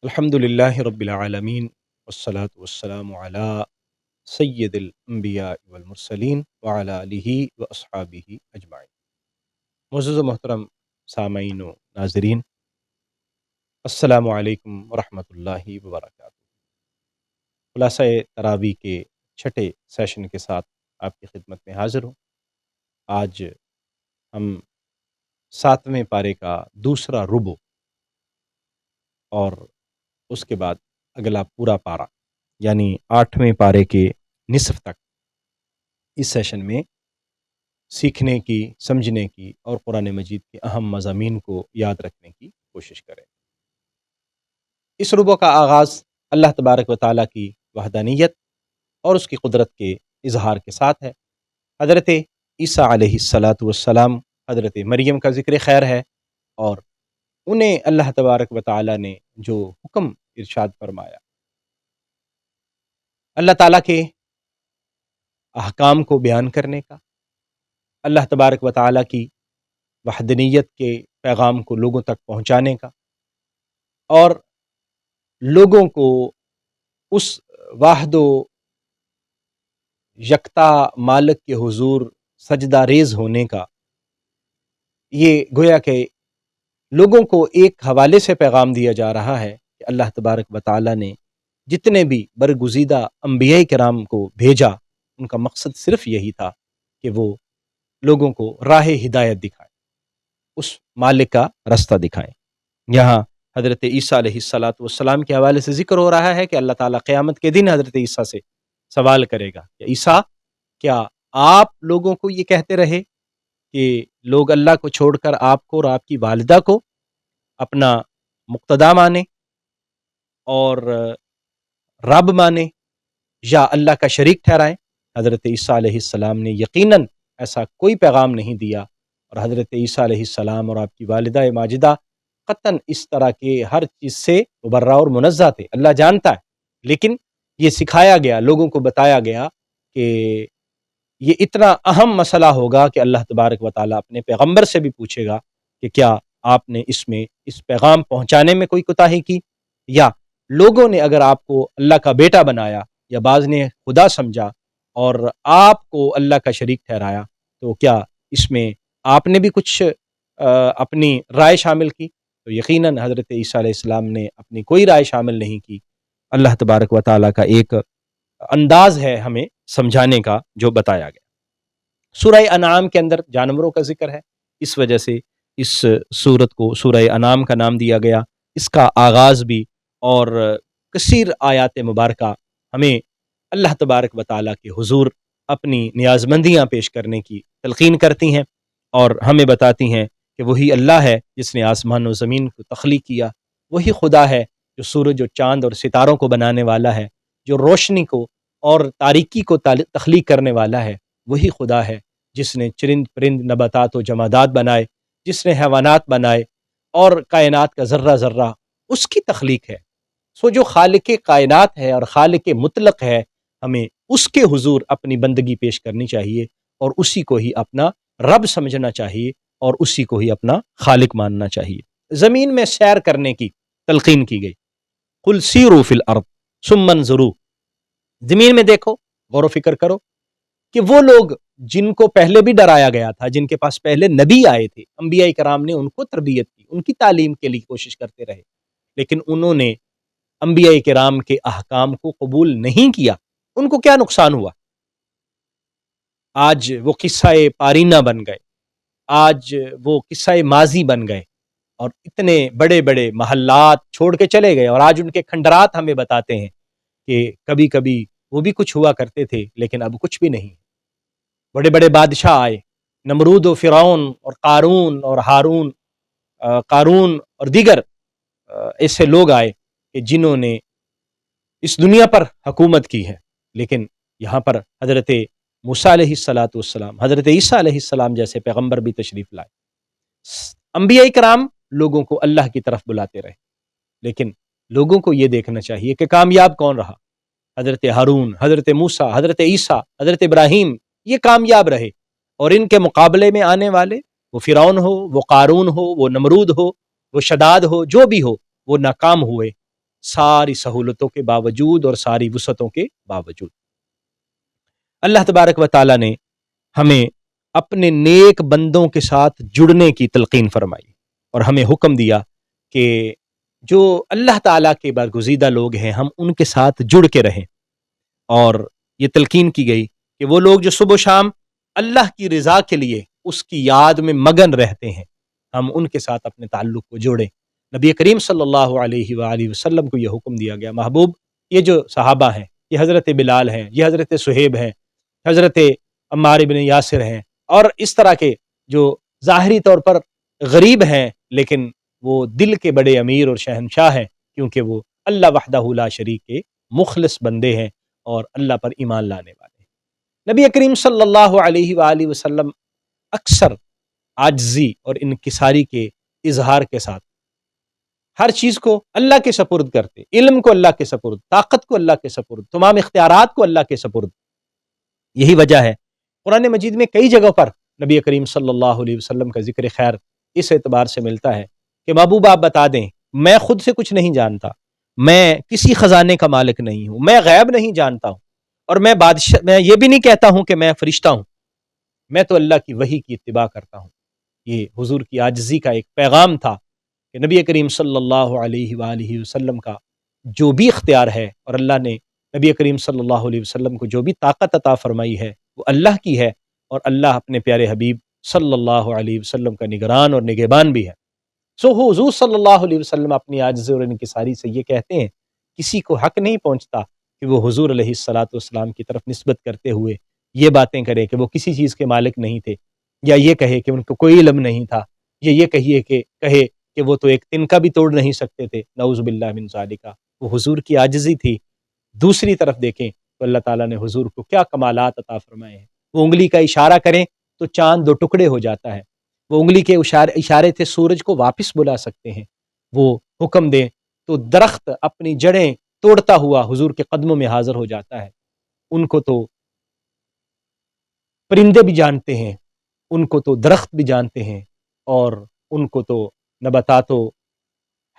الحمدللہ رب العالمین والصلاة والسلام علی سید الانبیاء والمرسلین وعلی آلہ واصحابہ اجمعین۔ معزز و محترم سامعین و ناظرین، السلام علیکم ورحمۃ اللہ وبرکاتہ۔ خلاصہ تراویح کے چھٹے سیشن کے ساتھ آپ کی خدمت میں حاضر ہوں۔ آج ہم 7ویں پارے کا دوسرا ربع اور اس کے بعد اگلا پورا پارا یعنی 8ویں پارے کے نصف تک اس سیشن میں سیکھنے کی، سمجھنے کی اور قرآن مجید کے اہم مضامین کو یاد رکھنے کی کوشش کریں۔ اس ربع کا آغاز اللہ تبارک و تعالیٰ کی وحدانیت اور اس کی قدرت کے اظہار کے ساتھ ہے۔ حضرت عیسیٰ علیہ السلام، حضرت مریم کا ذکر خیر ہے، اور انہیں اللہ تبارک و تعالیٰ نے جو حکم ارشاد فرمایا، اللہ تعالیٰ کے احکام کو بیان کرنے کا، اللہ تبارک و تعالیٰ کی وحدانیت کے پیغام کو لوگوں تک پہنچانے کا، اور لوگوں کو اس واحد و یکتا مالک کے حضور سجدہ ریز ہونے کا، یہ گویا کہ لوگوں کو ایک حوالے سے پیغام دیا جا رہا ہے کہ اللہ تبارک و تعالیٰ نے جتنے بھی برگزیدہ انبیاء کرام کو بھیجا، ان کا مقصد صرف یہی تھا کہ وہ لوگوں کو راہ ہدایت دکھائیں، اس مالک کا رستہ دکھائیں۔ یہاں حضرت عیسیٰ علیہ السلام کے حوالے سے ذکر ہو رہا ہے کہ اللہ تعالیٰ قیامت کے دن حضرت عیسیٰ سے سوال کرے گا کہ عیسیٰ، کیا آپ لوگوں کو یہ کہتے رہے کہ لوگ اللہ کو چھوڑ کر آپ کو اور آپ کی والدہ کو اپنا مقتدا مانے اور رب مانے یا اللہ کا شریک ٹھہرائیں؟ حضرت عیسیٰ علیہ السلام نے یقیناً ایسا کوئی پیغام نہیں دیا، اور حضرت عیسیٰ علیہ السلام اور آپ کی والدہ ماجدہ قطعاً اس طرح کے ہر چیز سے مبرہ اور منزہ تھے، اللہ جانتا ہے، لیکن یہ سکھایا گیا، لوگوں کو بتایا گیا کہ یہ اتنا اہم مسئلہ ہوگا کہ اللہ تبارک و تعالیٰ اپنے پیغمبر سے بھی پوچھے گا کہ کیا آپ نے اس پیغام پہنچانے میں کوئی کوتاہی کی، یا لوگوں نے اگر آپ کو اللہ کا بیٹا بنایا یا بعض نے خدا سمجھا اور آپ کو اللہ کا شریک ٹھہرایا، تو کیا اس میں آپ نے بھی کچھ اپنی رائے شامل کی؟ تو یقیناً حضرت عیسیٰ علیہ السلام نے اپنی کوئی رائے شامل نہیں کی۔ اللہ تبارک و تعالیٰ کا ایک انداز ہے ہمیں سمجھانے کا جو بتایا گیا۔ سورہ انعام کے اندر جانوروں کا ذکر ہے، اس وجہ سے اس سورت کو سورہ انعام کا نام دیا گیا۔ اس کا آغاز بھی اور کثیر آیات مبارکہ ہمیں اللہ تبارک و تعالیٰ کے حضور اپنی نیازمندیاں پیش کرنے کی تلقین کرتی ہیں، اور ہمیں بتاتی ہیں کہ وہی اللہ ہے جس نے آسمان و زمین کو تخلیق کیا، وہی خدا ہے جو سورج و چاند اور ستاروں کو بنانے والا ہے، جو روشنی کو اور تاریکی کو تخلیق کرنے والا ہے، وہی خدا ہے جس نے چرند پرند نباتات و جمادات بنائے، جس نے حیوانات بنائے، اور کائنات کا ذرہ ذرہ اس کی تخلیق ہے۔ سو جو خالق کائنات ہے اور خالق مطلق ہے، ہمیں اس کے حضور اپنی بندگی پیش کرنی چاہیے، اور اسی کو ہی اپنا رب سمجھنا چاہیے، اور اسی کو ہی اپنا خالق ماننا چاہیے۔ زمین میں سیر کرنے کی تلقین کی گئی، قل سیروا فی الارض ثم انظروا، زمین میں دیکھو، غور و فکر کرو کہ وہ لوگ جن کو پہلے بھی ڈرایا گیا تھا، جن کے پاس پہلے نبی آئے تھے، انبیاء کرام نے ان کو تربیت کی، ان کی تعلیم کے لیے کوشش کرتے رہے، لیکن انہوں نے انبیاء کرام کے احکام کو قبول نہیں کیا، ان کو کیا نقصان ہوا؟ آج وہ قصہ پارینہ بن گئے، آج وہ قصہ ماضی بن گئے، اور اتنے بڑے بڑے محلات چھوڑ کے چلے گئے، اور آج ان کے کھنڈرات ہمیں بتاتے ہیں کہ کبھی کبھی وہ بھی کچھ ہوا کرتے تھے، لیکن اب کچھ بھی نہیں۔ بڑے بڑے بادشاہ آئے، نمرود و فرعون اور قارون اور دیگر ایسے لوگ آئے کہ جنہوں نے اس دنیا پر حکومت کی ہے، لیکن یہاں پر حضرت موسیٰ علیہ السلام، حضرت عیسیٰ علیہ السلام جیسے پیغمبر بھی تشریف لائے۔ انبیاء کرام لوگوں کو اللہ کی طرف بلاتے رہے، لیکن لوگوں کو یہ دیکھنا چاہیے کہ کامیاب کون رہا۔ حضرت ہارون، حضرت موسیٰ، حضرت عیسیٰ، حضرت ابراہیم، یہ کامیاب رہے، اور ان کے مقابلے میں آنے والے، وہ فرعون ہو، وہ قارون ہو، وہ نمرود ہو، وہ شداد ہو، جو بھی ہو، وہ ناکام ہوئے، ساری سہولتوں کے باوجود اور ساری وسعتوں کے باوجود۔ اللہ تبارک و تعالیٰ نے ہمیں اپنے نیک بندوں کے ساتھ جڑنے کی تلقین فرمائی اور ہمیں حکم دیا کہ جو اللہ تعالیٰ کے برگزیدہ لوگ ہیں ہم ان کے ساتھ جڑ کے رہیں، اور یہ تلقین کی گئی کہ وہ لوگ جو صبح و شام اللہ کی رضا کے لیے اس کی یاد میں مگن رہتے ہیں ہم ان کے ساتھ اپنے تعلق کو جوڑیں۔ نبی کریم صلی اللہ علیہ وآلہ وسلم کو یہ حکم دیا گیا، محبوب یہ جو صحابہ ہیں، یہ حضرت بلال ہیں، یہ حضرت صہیب ہیں، حضرت عمار بن یاسر ہیں، اور اس طرح کے جو ظاہری طور پر غریب ہیں لیکن وہ دل کے بڑے امیر اور شہنشاہ ہیں، کیونکہ وہ اللہ وحدہ لا شریک کے مخلص بندے ہیں اور اللہ پر ایمان لانے والے ہیں۔ نبی کریم صلی اللہ علیہ وآلہ وسلم اکثر عاجزی اور انکساری کے اظہار کے ساتھ ہر چیز کو اللہ کے سپرد کرتے، علم کو اللہ کے سپرد، طاقت کو اللہ کے سپرد، تمام اختیارات کو اللہ کے سپرد۔ یہی وجہ ہے قرآن مجید میں کئی جگہوں پر نبی کریم صلی اللہ علیہ وسلم کا ذکر خیر اس اعتبار سے ملتا ہے کہ محبوب آپ بتا دیں میں خود سے کچھ نہیں جانتا، میں کسی خزانے کا مالک نہیں ہوں، میں غیب نہیں جانتا ہوں، اور میں یہ بھی نہیں کہتا ہوں کہ میں فرشتہ ہوں، میں تو اللہ کی وحی کی اتباع کرتا ہوں۔ یہ حضور کی عاجزی کا ایک پیغام تھا کہ نبی کریم صلی اللہ علیہ وآلہ وسلم کا جو بھی اختیار ہے، اور اللہ نے نبی کریم صلی اللہ علیہ وسلم کو جو بھی طاقت عطا فرمائی ہے وہ اللہ کی ہے، اور اللہ اپنے پیارے حبیب صلی اللہ علیہ وسلم کا نگران اور نگہبان بھی ہے۔ حضور صلی اللہ علیہ وسلم اپنی عاجزی اور انکساری سے یہ کہتے ہیں کسی کو حق نہیں پہنچتا کہ وہ حضور علیہ الصلاۃ والسلام کی طرف نسبت کرتے ہوئے یہ باتیں کرے کہ وہ کسی چیز کے مالک نہیں تھے، یا یہ کہے کہ ان کو کوئی علم نہیں تھا، یا یہ کہے کہ وہ تو ایک تنکا بھی توڑ نہیں سکتے تھے، نعوذ باللہ من ذالک۔ وہ حضور کی عاجزی تھی۔ دوسری طرف دیکھیں تو اللہ تعالیٰ نے حضور کو کیا کمالات عطا فرمائے ہیں۔ وہ انگلی کا اشارہ کریں تو چاند دو ٹکڑے ہو جاتا ہے، وہ انگلی کے اشارے سے سورج کو واپس بلا سکتے ہیں، وہ حکم دیں تو درخت اپنی جڑیں توڑتا ہوا حضور کے قدموں میں حاضر ہو جاتا ہے۔ ان کو تو پرندے بھی جانتے ہیں، ان کو تو درخت بھی جانتے ہیں، اور ان کو تو نباتات و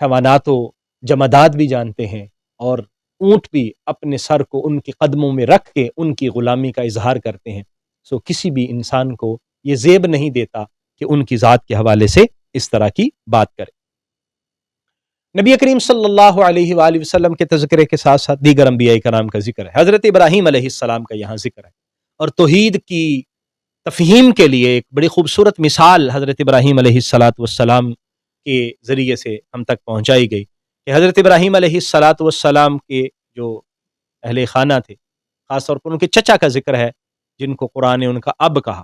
حیوانات و جمادات بھی جانتے ہیں، اور اونٹ بھی اپنے سر کو ان کے قدموں میں رکھ کے ان کی غلامی کا اظہار کرتے ہیں۔ کسی بھی انسان کو یہ زیب نہیں دیتا کہ ان کی ذات کے حوالے سے اس طرح کی بات کرے۔ نبی کریم صلی اللہ علیہ وآلہ وسلم کے تذکرے کے ساتھ ساتھ دیگر انبیاء کرام کا ذکر ہے۔ حضرت ابراہیم علیہ السلام کا یہاں ذکر ہے، اور توحید کی تفہیم کے لیے ایک بڑی خوبصورت مثال حضرت ابراہیم علیہ السلام کے ذریعے سے ہم تک پہنچائی گئی کہ حضرت ابراہیم علیہ السلام کے جو اہل خانہ تھے، خاص طور پر ان کے چچا کا ذکر ہے جن کو قرآن نے ان کا اب کہا،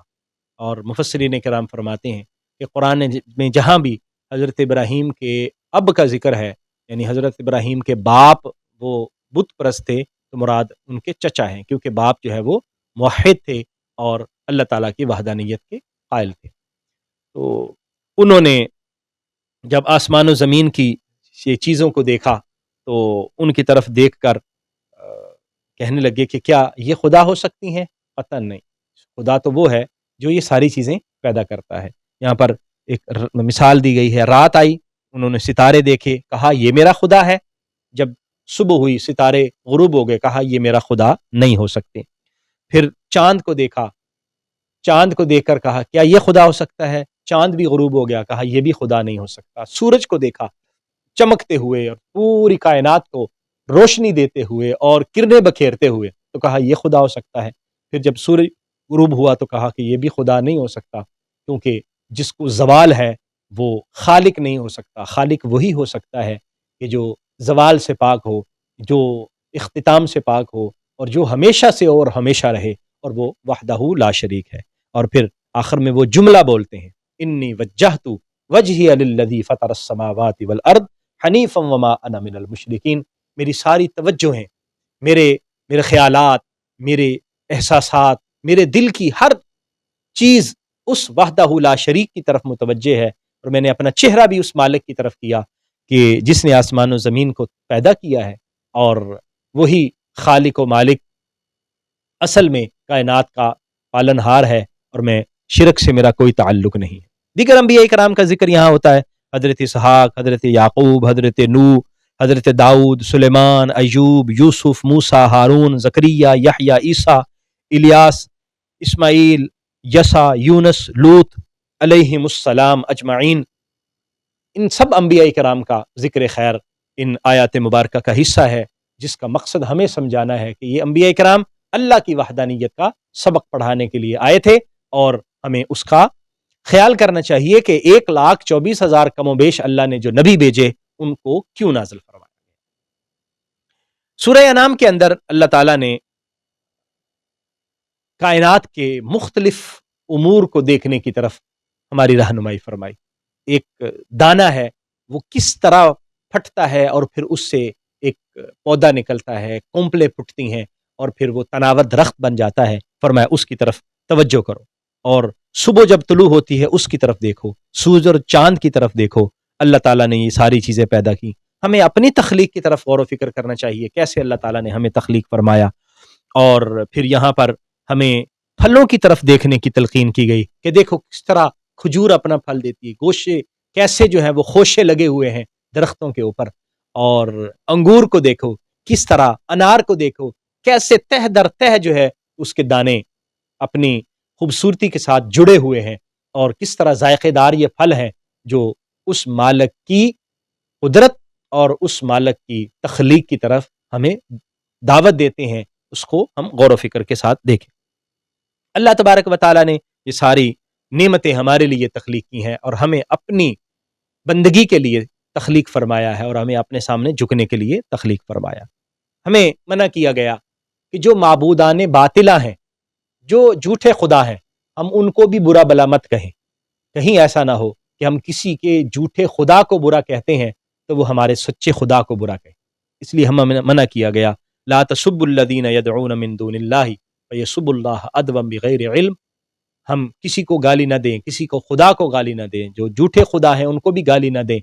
اور مفسرین کرام فرماتے ہیں کہ قرآن میں جہاں بھی حضرت ابراہیم کے اب کا ذکر ہے، یعنی حضرت ابراہیم کے باپ وہ بت پرست تھے، تو مراد ان کے چچا ہیں، کیونکہ باپ جو ہے وہ موحد تھے اور اللہ تعالیٰ کی وحدانیت کے قائل تھے۔ تو انہوں نے جب آسمان و زمین کی چیزوں کو دیکھا تو ان کی طرف دیکھ کر کہنے لگے کہ کیا یہ خدا ہو سکتی ہیں؟ پتہ نہیں، خدا تو وہ ہے جو یہ ساری چیزیں پیدا کرتا ہے۔ یہاں پر ایک مثال دی گئی ہے، رات آئی، انہوں نے ستارے دیکھے، کہا یہ میرا خدا ہے، جب صبح ہوئی ستارے غروب ہو گئے، کہا یہ میرا خدا نہیں ہو سکتے۔ پھر چاند کو دیکھا، چاند کو دیکھ کر کہا کیا یہ خدا ہو سکتا ہے؟ چاند بھی غروب ہو گیا، کہا یہ بھی خدا نہیں ہو سکتا۔ سورج کو دیکھا چمکتے ہوئے اور پوری کائنات کو روشنی دیتے ہوئے اور کرنیں بکھیرتے ہوئے، تو کہا یہ خدا ہو سکتا ہے۔ پھر جب سورج غروب ہوا تو کہا کہ یہ بھی خدا نہیں ہو سکتا، کیونکہ جس کو زوال ہے وہ خالق نہیں ہو سکتا۔ خالق وہی ہو سکتا ہے کہ جو زوال سے پاک ہو، جو اختتام سے پاک ہو، اور جو ہمیشہ سے اور ہمیشہ رہے، اور وہ وحدہ لا شریک ہے۔ اور پھر آخر میں وہ جملہ بولتے ہیں، انی وجہت وجہی للذی فطر السماوات والارض حنیفا وما انا من المشرکین۔ میری ساری توجہیں، میرے خیالات، میرے احساسات، میرے دل کی ہر چیز اس وحدہ لا شریک کی طرف متوجہ ہے، اور میں نے اپنا چہرہ بھی اس مالک کی طرف کیا کہ جس نے آسمان و زمین کو پیدا کیا ہے، اور وہی خالق و مالک اصل میں کائنات کا پالنہار ہے، اور میں شرک سے میرا کوئی تعلق نہیں ہے۔ دیگر انبیاء کرام کا ذکر یہاں ہوتا ہے، حضرت اسحاق، حضرت یعقوب، حضرت نوح، حضرت داؤد، سلیمان، ایوب، یوسف، موسیٰ، ہارون، زکریا، یحییٰ، عیسیٰ، الیاس، اسماعیل، یسع، یونس، لوط علیہم السلام اجمعین، ان سب انبیاء کرام کا ذکر خیر ان آیات مبارکہ کا حصہ ہے، جس کا مقصد ہمیں سمجھانا ہے کہ یہ انبیاء کرام اللہ کی وحدانیت کا سبق پڑھانے کے لیے آئے تھے، اور ہمیں اس کا خیال کرنا چاہیے کہ 1,24,000 کم و بیش اللہ نے جو نبی بھیجے ان کو کیوں نازل فرمایا۔ سورہ انعام کے اندر اللہ تعالیٰ نے کائنات کے مختلف امور کو دیکھنے کی طرف ہماری رہنمائی فرمائی۔ ایک دانہ ہے وہ کس طرح پھٹتا ہے اور پھر اس سے ایک پودا نکلتا ہے، کونپلیں پھٹتی ہیں اور پھر وہ تناور درخت بن جاتا ہے، فرمایا اس کی طرف توجہ کرو، اور صبح جب طلوع ہوتی ہے اس کی طرف دیکھو، سورج اور چاند کی طرف دیکھو۔ اللہ تعالیٰ نے یہ ساری چیزیں پیدا کی۔ ہمیں اپنی تخلیق کی طرف غور و فکر کرنا چاہیے، کیسے اللہ تعالیٰ نے ہمیں تخلیق فرمایا، اور پھر یہاں پر ہمیں پھلوں کی طرف دیکھنے کی تلقین کی گئی کہ دیکھو کس طرح کھجور اپنا پھل دیتی ہے، گوشے کیسے جو ہے وہ خوشے لگے ہوئے ہیں درختوں کے اوپر، اور انگور کو دیکھو کس طرح، انار کو دیکھو کیسے تہ در تہ جو ہے اس کے دانے اپنی خوبصورتی کے ساتھ جڑے ہوئے ہیں، اور کس طرح ذائقے دار یہ پھل ہیں جو اس مالک کی قدرت اور اس مالک کی تخلیق کی طرف ہمیں دعوت دیتے ہیں، اس کو ہم غور و فکر کے ساتھ دیکھیں۔ اللہ تبارک و تعالیٰ نے یہ ساری نعمتیں ہمارے لیے تخلیق کی ہیں، اور ہمیں اپنی بندگی کے لیے تخلیق فرمایا ہے، اور ہمیں اپنے سامنے جھکنے کے لیے تخلیق فرمایا۔ ہمیں منع کیا گیا کہ جو معبودان باطلہ ہیں، جو جھوٹے خدا ہیں، ہم ان کو بھی برا بلا مت کہیں، کہیں ایسا نہ ہو کہ ہم کسی کے جھوٹے خدا کو برا کہتے ہیں تو وہ ہمارے سچے خدا کو برا کہیں، اس لیے ہمیں منع کیا گیا، لا تسبوا الذین یدعون من دون اللہ فیسبوا اللہ عدوا بغیر علم۔ ہم کسی کو گالی نہ دیں، کسی کو خدا کو گالی نہ دیں، جو جھوٹے خدا ہیں ان کو بھی گالی نہ دیں،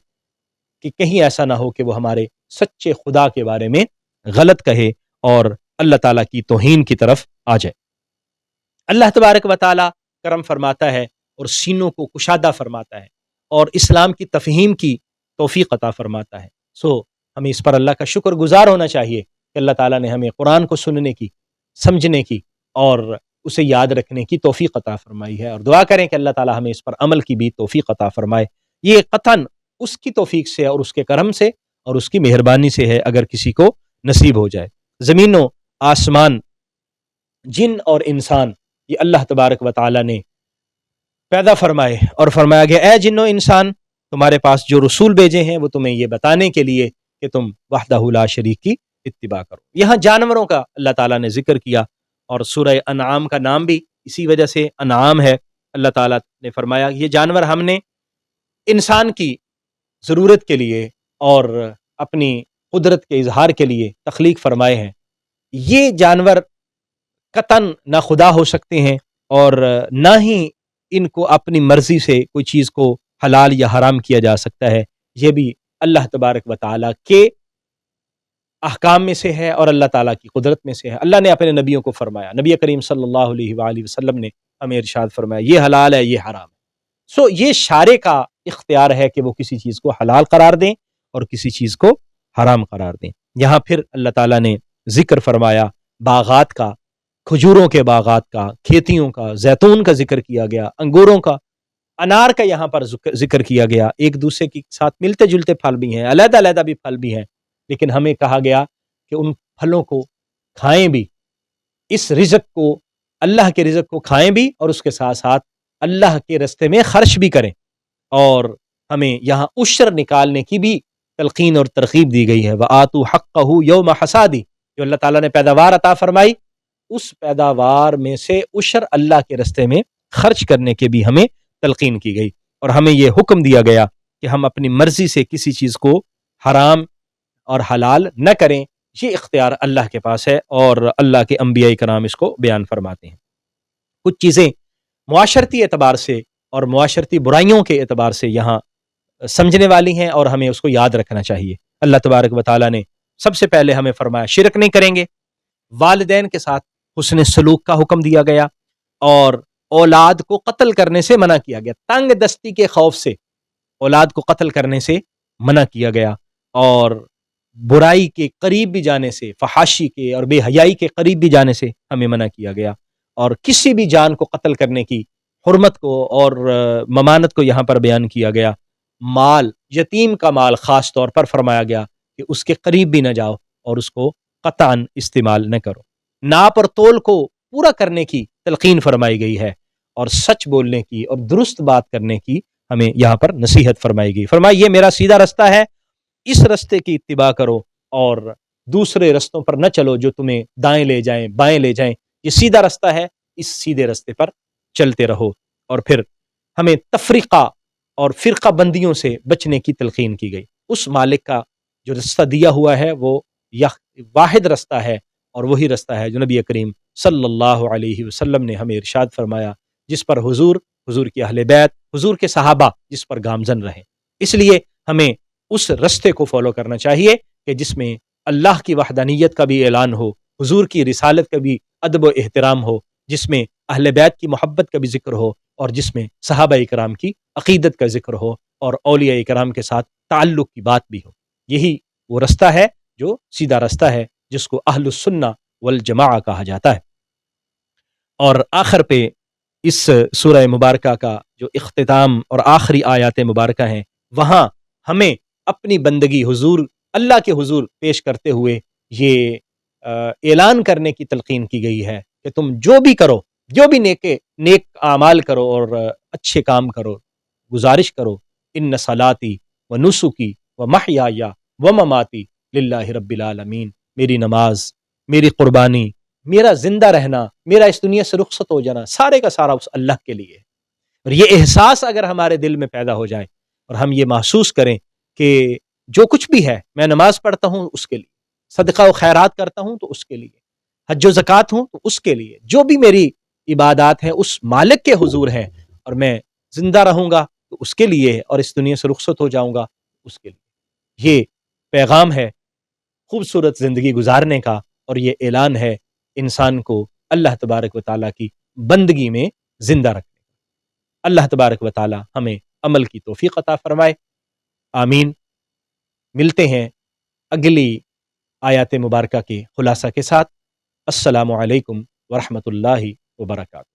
کہ کہیں ایسا نہ ہو کہ وہ ہمارے سچے خدا کے بارے میں غلط کہے اور اللہ تعالیٰ کی توہین کی طرف آ جائے۔ اللہ تبارک و تعالیٰ کرم فرماتا ہے اور سینوں کو کشادہ فرماتا ہے، اور اسلام کی تفہیم کی توفیق عطا فرماتا ہے۔ ہمیں اس پر اللہ کا شکر گزار ہونا چاہیے کہ اللہ تعالیٰ نے ہمیں قرآن کو سننے کی، سمجھنے کی اور اسے یاد رکھنے کی توفیق عطا فرمائی ہے، اور دعا کریں کہ اللہ تعالیٰ ہمیں اس پر عمل کی بھی توفیق عطا فرمائے۔ یہ قطعاً اس کی توفیق سے اور اس کے کرم سے اور اس کی مہربانی سے ہے اگر کسی کو نصیب ہو جائے۔ زمین و آسمان، جن اور انسان، یہ اللہ تبارک و تعالیٰ نے پیدا فرمائے، اور فرمایا گیا اے جن و انسان، تمہارے پاس جو رسول بھیجے ہیں وہ تمہیں یہ بتانے کے لیے کہ تم وحدہ لا شریک کی اتباع کرو۔ یہاں جانوروں کا اللہ تعالیٰ نے ذکر کیا، اور سورہ انعام کا نام بھی اسی وجہ سے انعام ہے۔ اللہ تعالیٰ نے فرمایا یہ جانور ہم نے انسان کی ضرورت کے لیے اور اپنی قدرت کے اظہار کے لیے تخلیق فرمائے ہیں۔ یہ جانور قطعاً نہ خدا ہو سکتے ہیں، اور نہ ہی ان کو اپنی مرضی سے کوئی چیز کو حلال یا حرام کیا جا سکتا ہے۔ یہ بھی اللہ تبارک و تعالیٰ کے احکام میں سے ہے اور اللہ تعالیٰ کی قدرت میں سے ہے۔ اللہ نے اپنے نبیوں کو فرمایا، نبی کریم صلی اللہ علیہ وآلہ وسلم نے ہمیں ارشاد فرمایا یہ حلال ہے، یہ حرام ہے۔ یہ شارع کا اختیار ہے کہ وہ کسی چیز کو حلال قرار دیں اور کسی چیز کو حرام قرار دیں۔ یہاں پھر اللہ تعالیٰ نے ذکر فرمایا باغات کا، کھجوروں کے باغات کا، کھیتیوں کا، زیتون کا ذکر کیا گیا، انگوروں کا، انار کا یہاں پر ذکر کیا گیا۔ ایک دوسرے کے ساتھ ملتے جلتے پھل بھی ہیں، علیحدہ علیحدہ بھی پھل بھی ہیں، لیکن ہمیں کہا گیا کہ ان پھلوں کو کھائیں بھی، اس رزق کو، اللہ کے رزق کو کھائیں بھی، اور اس کے ساتھ ساتھ اللہ کے راستے میں خرچ بھی کریں۔ اور ہمیں یہاں عشر نکالنے کی بھی تلقین اور ترغیب دی گئی ہے۔ وَآتُوا حَقَّهُ يَوْمَ حَصَادِهِ، جو اللہ تعالیٰ نے پیداوار عطا فرمائی، اس پیداوار میں سے عشر اللہ کے راستے میں خرچ کرنے کے بھی ہمیں تلقین کی گئی، اور ہمیں یہ حکم دیا گیا کہ ہم اپنی مرضی سے کسی چیز کو حرام اور حلال نہ کریں۔ یہ اختیار اللہ کے پاس ہے، اور اللہ کے انبیاء کرام اس کو بیان فرماتے ہیں۔ کچھ چیزیں معاشرتی اعتبار سے اور معاشرتی برائیوں کے اعتبار سے یہاں سمجھنے والی ہیں، اور ہمیں اس کو یاد رکھنا چاہیے۔ اللہ تبارک و تعالیٰ نے سب سے پہلے ہمیں فرمایا شرک نہیں کریں گے، والدین کے ساتھ حسن سلوک کا حکم دیا گیا، اور اولاد کو قتل کرنے سے منع کیا گیا، تنگ دستی کے خوف سے اولاد کو قتل کرنے سے منع کیا گیا، اور برائی کے قریب بھی جانے سے، فحاشی کے اور بے حیائی کے قریب بھی جانے سے ہمیں منع کیا گیا، اور کسی بھی جان کو قتل کرنے کی حرمت کو اور ممانت کو یہاں پر بیان کیا گیا۔ مال، یتیم کا مال خاص طور پر فرمایا گیا کہ اس کے قریب بھی نہ جاؤ اور اس کو قطعاً استعمال نہ کرو۔ ناپ اور تول کو پورا کرنے کی تلقین فرمائی گئی ہے، اور سچ بولنے کی اور درست بات کرنے کی ہمیں یہاں پر نصیحت فرمائی گئی۔ فرمایا یہ میرا سیدھا رستہ ہے، اس رستے کی اتباع کرو اور دوسرے رستوں پر نہ چلو جو تمہیں دائیں لے جائیں بائیں لے جائیں، یہ سیدھا رستہ ہے، اس سیدھے رستے پر چلتے رہو۔ اور پھر ہمیں تفریقہ اور فرقہ بندیوں سے بچنے کی تلقین کی گئی۔ اس مالک کا جو رستہ دیا ہوا ہے وہ واحد رستہ ہے، اور وہی رستہ ہے جو نبی کریم صلی اللہ علیہ وسلم نے ہمیں ارشاد فرمایا، جس پر حضور کی اہل بیت، حضور کے صحابہ جس پر گامزن رہے۔ اس لیے ہمیں اس رستے کو فالو کرنا چاہیے کہ جس میں اللہ کی وحدانیت کا بھی اعلان ہو، حضور کی رسالت کا بھی ادب و احترام ہو، جس میں اہل بیت کی محبت کا بھی ذکر ہو، اور جس میں صحابہ اکرام کی عقیدت کا ذکر ہو، اور اولیاء اکرام کے ساتھ تعلق کی بات بھی ہو۔ یہی وہ رستہ ہے جو سیدھا رستہ ہے، جس کو اہل السنہ والجماعہ کہا جاتا ہے۔ اور آخر پہ اس سورہ مبارکہ کا جو اختتام اور آخری آیات مبارکہ ہیں، وہاں ہمیں اپنی بندگی حضور اللہ کے حضور پیش کرتے ہوئے یہ اعلان کرنے کی تلقین کی گئی ہے کہ تم جو بھی کرو، جو بھی نیک اعمال کرو اور اچھے کام کرو، گزارش کرو، ان صلاتی و نسکی و محیایا و مماتی للہ رب العالمین، میری نماز، میری قربانی، میرا زندہ رہنا، میرا اس دنیا سے رخصت ہو جانا، سارے کا سارا اس اللہ کے لیے ہے۔ اور یہ احساس اگر ہمارے دل میں پیدا ہو جائے اور ہم یہ محسوس کریں کہ جو کچھ بھی ہے، میں نماز پڑھتا ہوں اس کے لیے، صدقہ و خیرات کرتا ہوں تو اس کے لیے، حج و زکوٰۃ ہوں تو اس کے لیے، جو بھی میری عبادات ہیں اس مالک کے حضور ہیں، اور میں زندہ رہوں گا تو اس کے لیے، اور اس دنیا سے رخصت ہو جاؤں گا اس کے لیے۔ یہ پیغام ہے خوبصورت زندگی گزارنے کا، اور یہ اعلان ہے انسان کو اللہ تبارک و تعالیٰ کی بندگی میں زندہ رکھنے کا۔ اللہ تبارک و تعالیٰ ہمیں عمل کی توفیق عطا فرمائے، آمین۔ ملتے ہیں اگلی آیات مبارکہ کے خلاصہ کے ساتھ۔ السلام علیکم ورحمۃ اللہ وبرکاتہ۔